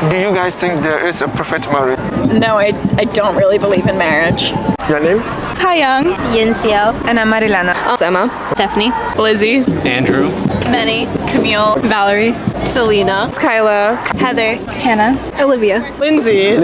Do you guys think there is a perfect marriage? No, I don't really believe in marriage. Your name? It's Haiyoung. Yuncio. And I'm Marilena. Emma. Stephanie. Lizzie. Andrew. Manny. Camille. Valerie. Selena. Kyla. Heather. Hannah. Olivia. Lindsay.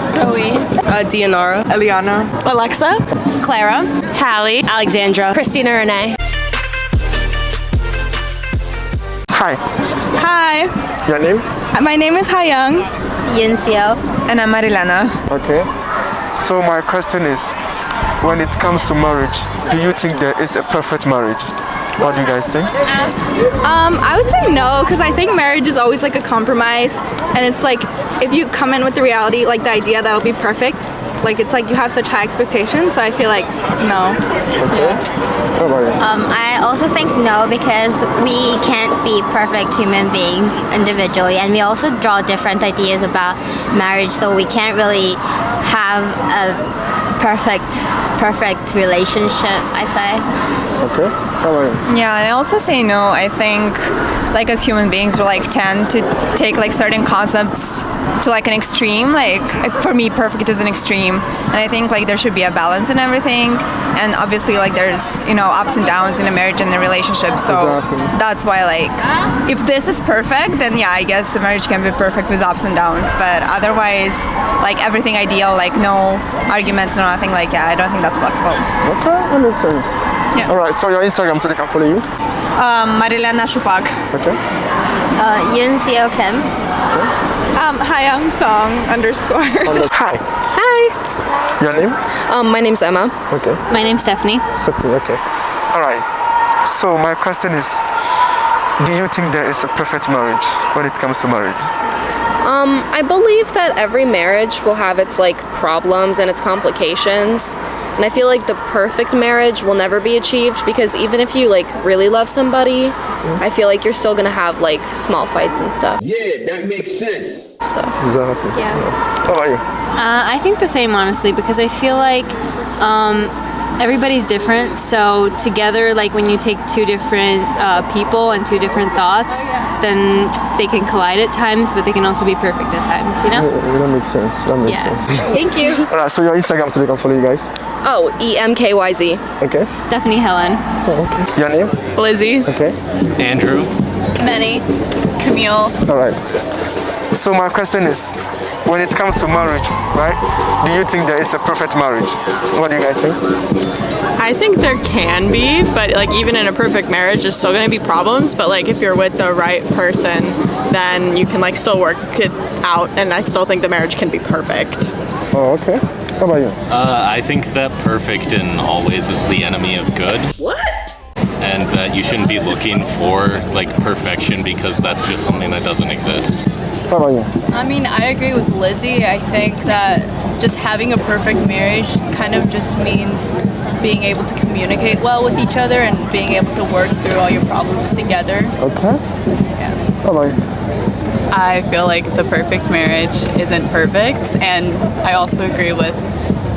Zoe. Dianara. Eliana. Alexa. Clara. Hallie. Alexandra. Christina Renee. Hi. Hi. Your name? My name is Haiyoung. Yuncio. And I'm Marilena. Okay. So my question is, when it comes to marriage, do you think there is a perfect marriage? What do you guys think? I would say no, because I think marriage is always like a compromise, and it's like if you come in with the reality, like the idea that it'll be perfect, like it's like you have such high expectations. So I feel like no. Okay. How about you? I also think no, because we can't be perfect human beings individually, and we also draw different ideas about marriage, so we can't really have a perfect relationship, I say. Okay. How about you? Yeah, and I also say no. I think like as human beings, we like tend to take like certain concepts to like an extreme. Like for me, perfect is an extreme, and I think like there should be a balance in everything. And obviously, like there's ups and downs in a marriage and a relationship. So Exactly. that's why like if this is perfect, then yeah, I guess the marriage can be perfect with ups and downs. But otherwise, like everything ideal, like no arguments, no nothing. Like yeah, I don't think that's possible. Okay, that makes sense. Yeah. All right. So your Instagram, so they can follow you. Marilena Shupak. Okay. Yuncio Kim. Haiyoung Song _ Hi. Hi. Your name? My name's Emma. Okay. My name's Stephanie. Okay. All right. So my question is, do you think there is a perfect marriage when it comes to marriage? I believe that every marriage will have its like problems and its complications. And I feel like the perfect marriage will never be achieved, because even if you like really love somebody, I feel like you're still gonna have like small fights and stuff. Yeah, that makes sense. So Exactly. Yeah. How about you? I think the same, honestly, because I feel like everybody's different. So together, like when you take two different people and two different thoughts, then they can collide at times, but they can also be perfect at times, you know? Yeah, that makes sense. That makes Yeah. sense. thank you. All right. So your Instagram, so they can follow you guys. Oh, EMKYZ. Okay. Stephanie Helen. Oh, okay. Your name? Lizzie. Okay. Andrew. Manny. Camille. All right. So my question is, when it comes to marriage, right? Do you think there is a perfect marriage? What do you guys think? I think there can be, but like even in a perfect marriage, there's still going to be problems. But like if you're with the right person, then you can like still work it out, and I still think the marriage can be perfect. Oh, okay. How about you? I think that perfect in all ways is the enemy of good. What? And that you shouldn't be looking for like perfection, because that's just something that doesn't exist. How about you? I mean, I agree with Lizzie. I think that just having a perfect marriage kind of just means being able to communicate well with each other and being able to work through all your problems together. Okay. Yeah. How about you? I feel like the perfect marriage isn't perfect, and I also agree with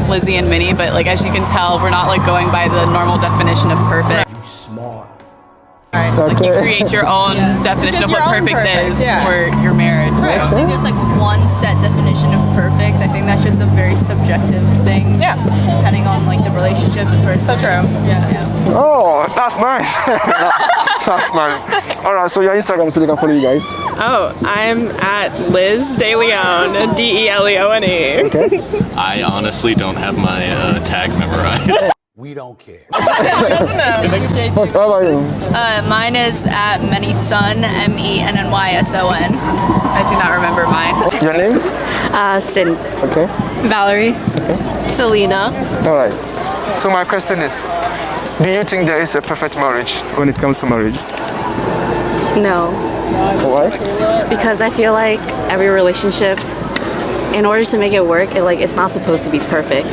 Lizzie and Minnie, but like as you can tell, we're not like going by the normal definition of perfect. You smart. Right? Like you create your own definition of what perfect is for your marriage. So. I don't think there's like one set definition of perfect. I think that's just a very subjective thing. Yeah. Depending on like the relationship, the person. So true. Yeah. Oh, that's nice. That's nice. All right, so your Instagram, so they can follow you guys. Oh, I'm at Liz De Leon, DELEONE. Okay. I honestly don't have my tag memorized. We don't care. How about you? Mine is at Mennyson, MENNYSON. I do not remember mine. Your name? Sin. Okay. Valerie. Selena. All right. So my question is, do you think there is a perfect marriage when it comes to marriage? No, Why? because I feel like every relationship, in order to make it work, it's not supposed to be perfect.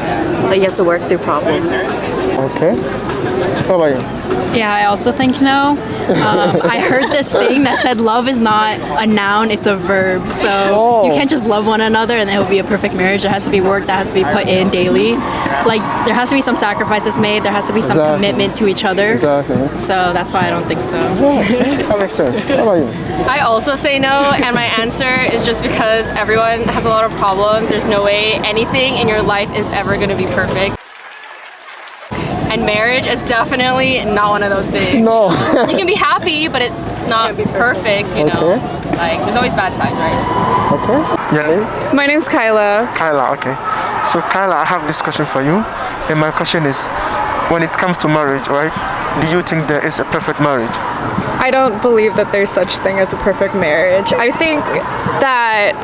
Like you have to work through problems. Okay. What about you? Yeah, I also think no. I heard this thing that said love is not a noun, it's a verb. So you can't just love one another and it will be a perfect marriage. There has to be work that has to be put in daily. Like, there has to be some sacrifices made. There has to be some commitment to each other. Exactly. So that's why I don't think so. That makes sense. What about you? I also say no, and my answer is just because everyone has a lot of problems. There's no way anything in your life is ever going to be perfect. And marriage is definitely not one of those things. No. You can be happy, but it's not perfect, you know? Like, there's always bad sides, right? Okay. Your name? My name's Kyla. Kyla, okay. So Kyla, I have this question for you. And my question is, when it comes to marriage, right? Do you think there is a perfect marriage? I don't believe that there's such thing as a perfect marriage. I think that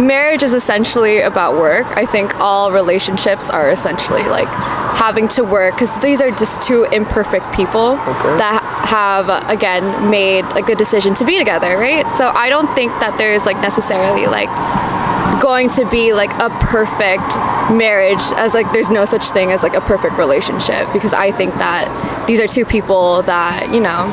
marriage is essentially about work. I think all relationships are essentially like having to work, because these are just two imperfect people that have again made like the decision to be together, right? So I don't think that there's like necessarily like going to be like a perfect marriage, as like there's no such thing as like a perfect relationship, because I think that these are two people that, you know,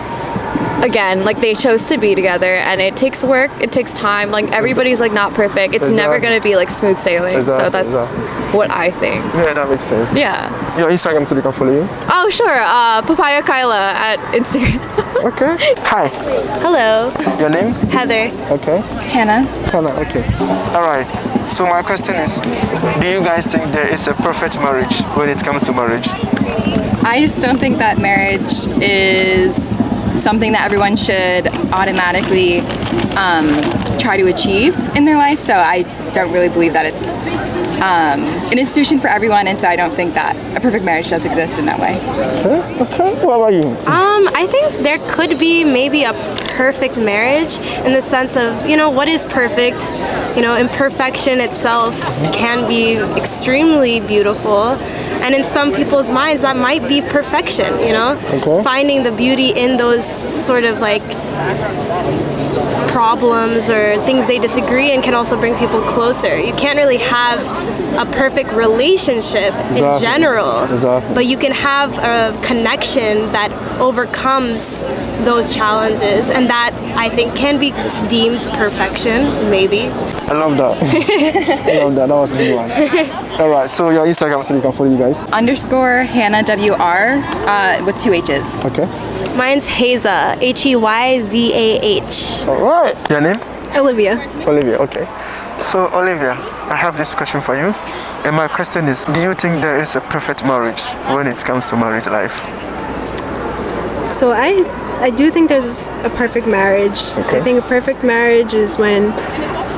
again, like they chose to be together, and it takes work, it takes time, like everybody's like not perfect, it's never gonna be like smooth sailing. So that's what I think. Yeah, that makes sense. Yeah. Your Instagram so they can follow you? Oh sure, Papaya Kyla at Instagram. Okay. Hi. Hello. Your name? Heather. Okay. Hannah. Hannah, okay. Alright. So my question is, do you guys think there is a perfect marriage when it comes to marriage? I just don't think that marriage is something that everyone should automatically try to achieve in their life. So I don't really believe that it's an institution for everyone, and so I don't think that a perfect marriage does exist in that way. Okay. What about you? I think there could be maybe a perfect marriage in the sense of, you know, what is perfect? You know, imperfection itself can be extremely beautiful, and in some people's minds that might be perfection, you know? Finding the beauty in those sort of like problems or things they disagree in can also bring people closer. You can't really have a perfect relationship in general, but you can have a connection that overcomes those challenges, and that I think can be deemed perfection, maybe. I love that. I love that. That was a good one. Alright, so your Instagram so you can follow you guys. _ Hannah WR with 2 H's. Okay. Mine's Heyzah, Heyzah. Alright. Your name? Olivia. Olivia, okay. So Olivia, I have this question for you. And my question is, do you think there is a perfect marriage when it comes to marriage life? So I do think there's a perfect marriage. I think a perfect marriage is when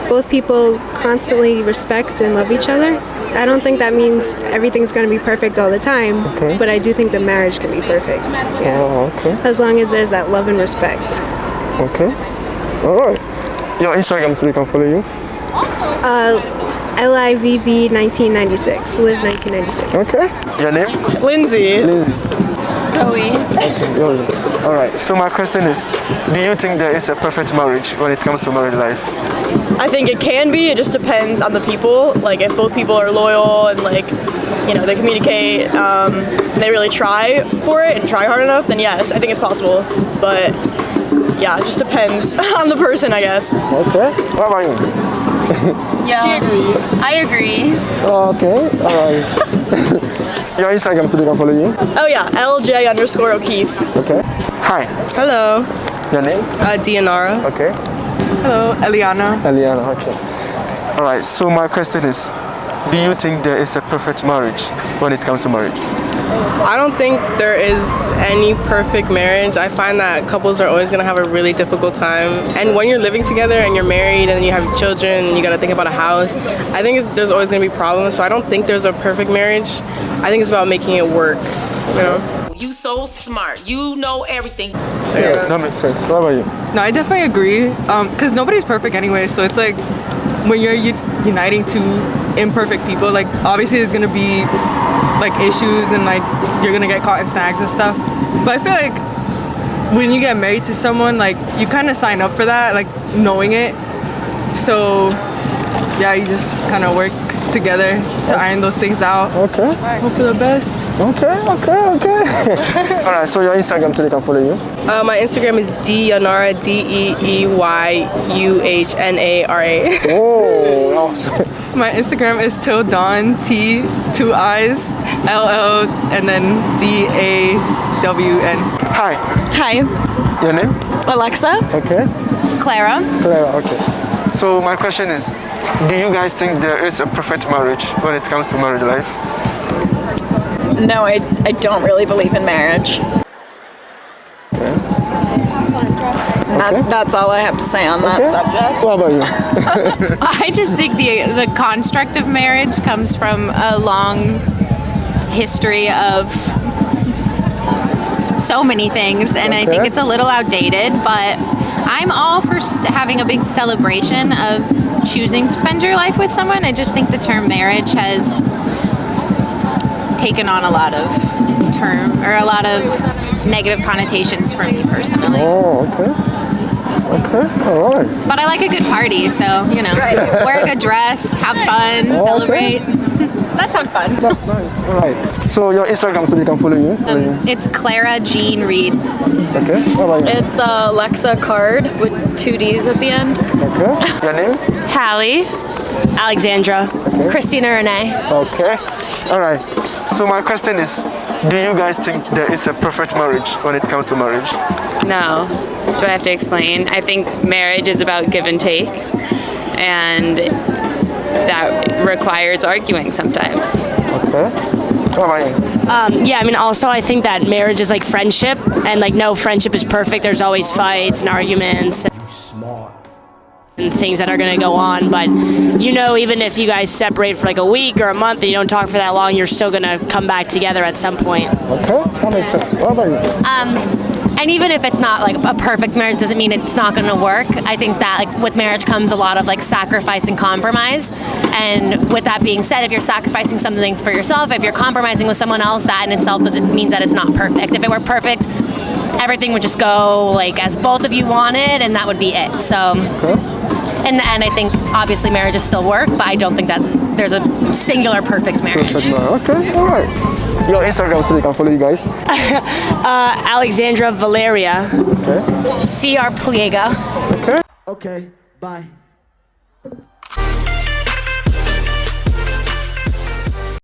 both people constantly respect and love each other. I don't think that means everything's going to be perfect all the time, but I do think the marriage can be perfect. Yeah. Oh, okay. As long as there's that love and respect. Okay. Alright. Your Instagram so we can follow you. LIVV1996. Live 1996. Okay. Your name? Lindsay. Zoe. Okay. Alright. So my question is, do you think there is a perfect marriage when it comes to marriage life? I think it can be. It just depends on the people. Like if both people are loyal and like, you know, they communicate, they really try for it and try hard enough, then yes, I think it's possible. But yeah, it just depends on the person, I guess. Okay. What about you? Yeah. She agrees. I agree. Okay. Alright. Your Instagram so they can follow you. Oh yeah, LJ_O'Keefe. Okay. Hi. Hello. Your name? Dianara. Okay. Hello, Eliana. Eliana, okay. Alright, so my question is, do you think there is a perfect marriage when it comes to marriage? I don't think there is any perfect marriage. I find that couples are always going to have a really difficult time. And when you're living together and you're married and you have children and you got to think about a house, I think there's always going to be problems. So I don't think there's a perfect marriage. I think it's about making it work, you know? You so smart. You know everything. So, yeah, that makes sense. What about you? No, I definitely agree. Because nobody's perfect anyway. So it's like when you're uniting two imperfect people, like obviously there's gonna be like issues and like you're gonna get caught in snags and stuff. But I feel like when you get married to someone, like you kind of sign up for that, like knowing it. So yeah, you just kind of work together to iron those things out. Okay. Hope for the best. Okay. All right. So your Instagram, so they can follow you. My Instagram is Deeyanara, DEEYUHNARA. Oh, awesome. My Instagram is till dawn T 2 I's LL and then DAWN. Hi. Hi. Your name? Alexa. Okay. Clara. Clara. Okay. So my question is, do you guys think there is a perfect marriage when it comes to married life? No, I don't really believe in marriage. That's all I have to say on that subject. What about you? I just think the construct of marriage comes from a long history of so many things, and I think it's a little outdated, but I'm all for having a big celebration of choosing to spend your life with someone. I just think the term marriage has taken on a lot of negative connotations for me personally. Oh, okay. Okay, all right. But I like a good party, so, you know, wear a good dress, have fun, celebrate. That sounds fun. That's nice. All right. So your Instagram, so they can follow you. It's Clara Jean Reed. Okay. What about you? It's Alexa Card with 2 D's at the end. Okay. Your name? Hallie. Alexandra. Christina Renee. Okay. All right. So my question is, do you guys think there is a perfect marriage when it comes to marriage? No. Do I have to explain? I think marriage is about give and take, and that requires arguing sometimes. Okay. What about you? Yeah, I mean, also I think that marriage is like friendship, and like no friendship is perfect. There's always fights and arguments and things that are going to go on, but you know, even if you guys separate for like a week or a month and you don't talk for that long, you're still going to come back together at some point. Okay, that makes sense. What about you? And even if it's not like a perfect marriage, doesn't mean it's not going to work. I think that like with marriage comes a lot of like sacrifice and compromise. And with that being said, if you're sacrificing something for yourself, if you're compromising with someone else, that in itself doesn't mean that it's not perfect. If it were perfect, everything would just go like as both of you wanted, and that would be it. So. In the end, I think obviously marriages still work, but I don't think that there's a singular perfect marriage. Okay, all right. Your Instagram, so they can follow you guys. Alexandra Valeria. Okay. CR Pliega. Okay. Okay, bye.